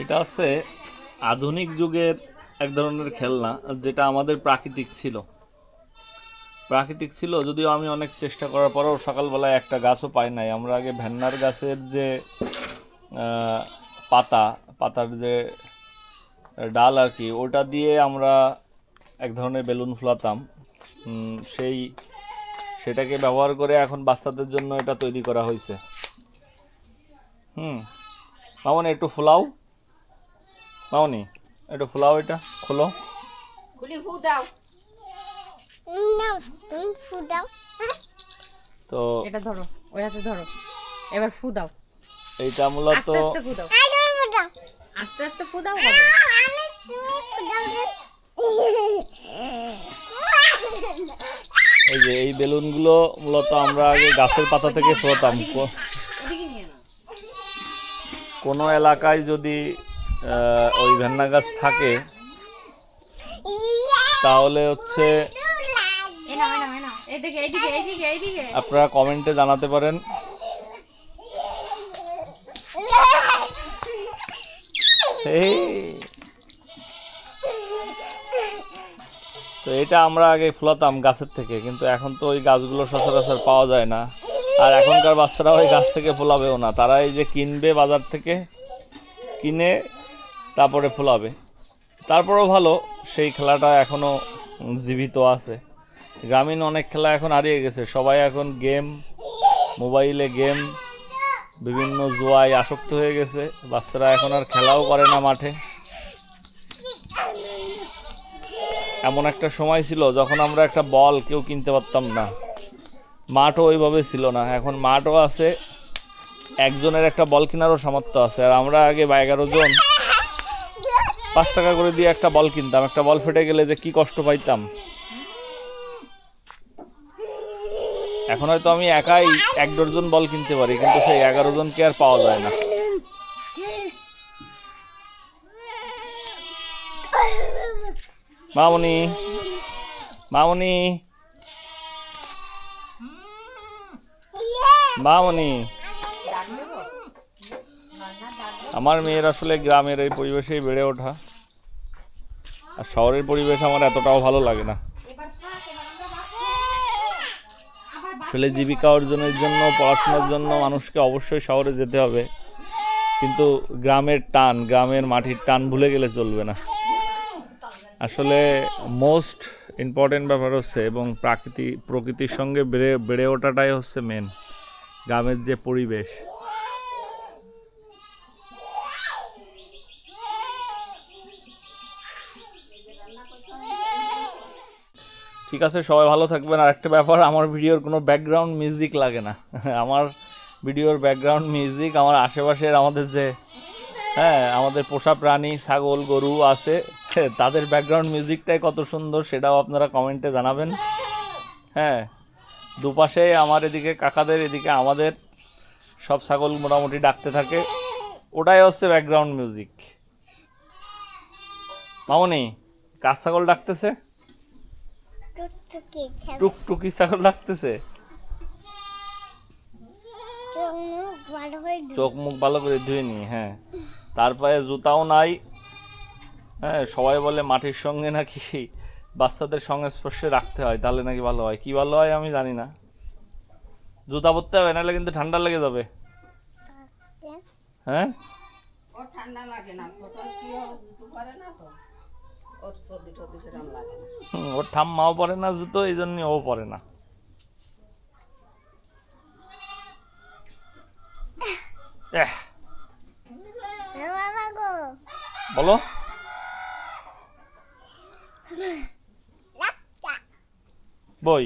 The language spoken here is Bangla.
এটা হচ্ছে আধুনিক যুগের এক ধরনের খেলনা, যেটা আমাদের প্রাকৃতিক ছিল। যদিও আমি অনেক চেষ্টা করার পরেও সকালবেলায় একটা গাছও পাই নাই। আমরা আগে ভেন্নার গাছের যে পাতার যে ডাল আর কি, ওটা দিয়ে আমরা এক ধরনের বেলুন ফুলাতাম। সেটাকে ব্যবহার করে এখন বাচ্চাদের জন্য এটা তৈরি করা হয়েছে। মামনি একটু ফুলাও, মামনি একটু ফুলাও, এটা খোলো, তো এটা ধরো, ওই হাতে ধরো, এবার ফু দাও। এইটা মূলত আস্তে আস্তে ফু দাও, আস্তে আস্তে ফু দাও হবে। এই যে এই বেলুনগুলো মূলত আমরা আগে গাছের পাতা থেকে ফোটাতাম। কোনো এলাকায় যদি ওই ভেন্না গাছ থাকে তাহলে হচ্ছে আপনারা কমেন্টে জানাতে পারেন। তো এটা আমরা আগে ফুলাতাম গাছের থেকে, কিন্তু এখন তো ওই গাছগুলো সচরাচর পাওয়া যায় না। আর এখনকার বাচ্চারা ওই গাছ থেকে ফোলাবেও না, তারা এই যে কিনবে বাজার থেকে, কিনে তারপরে ফোলাবে। তারপরেও ভালো, সেই খেলাটা এখনও জীবিত আছে। গ্রামীণ অনেক খেলা এখন হারিয়ে গেছে। সবাই এখন গেম, মোবাইলে গেম, বিভিন্ন জুয়ায় আসক্ত হয়ে গেছে। বাচ্চারা এখন আর খেলাও করে না মাঠে। এমন একটা সময় ছিল যখন আমরা একটা বল কেউ কিনতে পারতাম না, মাঠও ওইভাবে ছিল না। এখন মাঠও আছে, একজনের একটা বল কেনারও সামর্থ্য আছে। আর আমরা আগে 11 জন 5 টাকা করে দিয়ে একটা বল কিনতাম। একটা বল ফেটে গেলে যে কি কষ্ট পাইতাম। এখন হয়তো আমি একাই 1 ডজন বল কিনতে পারি, কিন্তু সেই 11 জনকে আর পাওয়া যায় না। মামনি, মামনি, মামনি, আমার মেয়ের আসলে গ্রামের এই পরিবেশেই বেড়ে ওঠা, আর শহরের পরিবেশ আমার এতটাও ভালো লাগে না। আসলে জীবিকা অর্জনের জন্য, পড়াশোনার জন্য মানুষকে অবশ্যই শহরে যেতে হবে, কিন্তু গ্রামের টান, গ্রামের মাটির টান ভুলে গেলে চলবে না। আসলে মোস্ট ইম্পর্টেন্ট ব্যাপার হচ্ছে, এবং প্রকৃতির সঙ্গে বেড়ে ওঠাটাই হচ্ছে মেন, গ্রামের যে পরিবেশ। ঠিক আছে, সবাই ভালো থাকবেন। আর একটা ব্যাপার, আমার ভিডিওর কোনো ব্যাকগ্রাউন্ড মিউজিক লাগে না। আমার ভিডিওর ব্যাকগ্রাউন্ড মিউজিক আমার আশেপাশের আমাদের যে আমাদের পোষা প্রাণী, ছাগল, গরু আছে, তাদের ব্যাকগ্রাউন্ড মিউজিকটাই কত সুন্দর, সেটাও আপনারা কমেন্টে জানাবেন। দুপাশে আমার এদিকে কাকাদের, এদিকে আমাদের সব ছাগল মোটামুটি ডাকতে থাকে, ওটাই হচ্ছে ব্যাকগ্রাউন্ড মিউজিক। মামনি, কার ছাগল ডাকতেছে? টুকটুকি ছাগল ডাকতেছে। চোখ মুখ ভালো করে ধুয়ে নি। তার পায়ে জুতাও নাই। সবাই বলে মাটির সঙ্গে নাকি বাচ্চাদের সংস্পর্শে রাখতে হয়, তাহলে নাকি ভালো হয়। কি ভালো হয় আমি জানি না। জুতা পরতে হবে, নাহলে কিন্তু ঠান্ডা লেগে যাবে। ঠান্ডা লাগে না, ওর ঠাম্মাও পরে না জুতো, এই জন্য ও পরে না। বলো, বই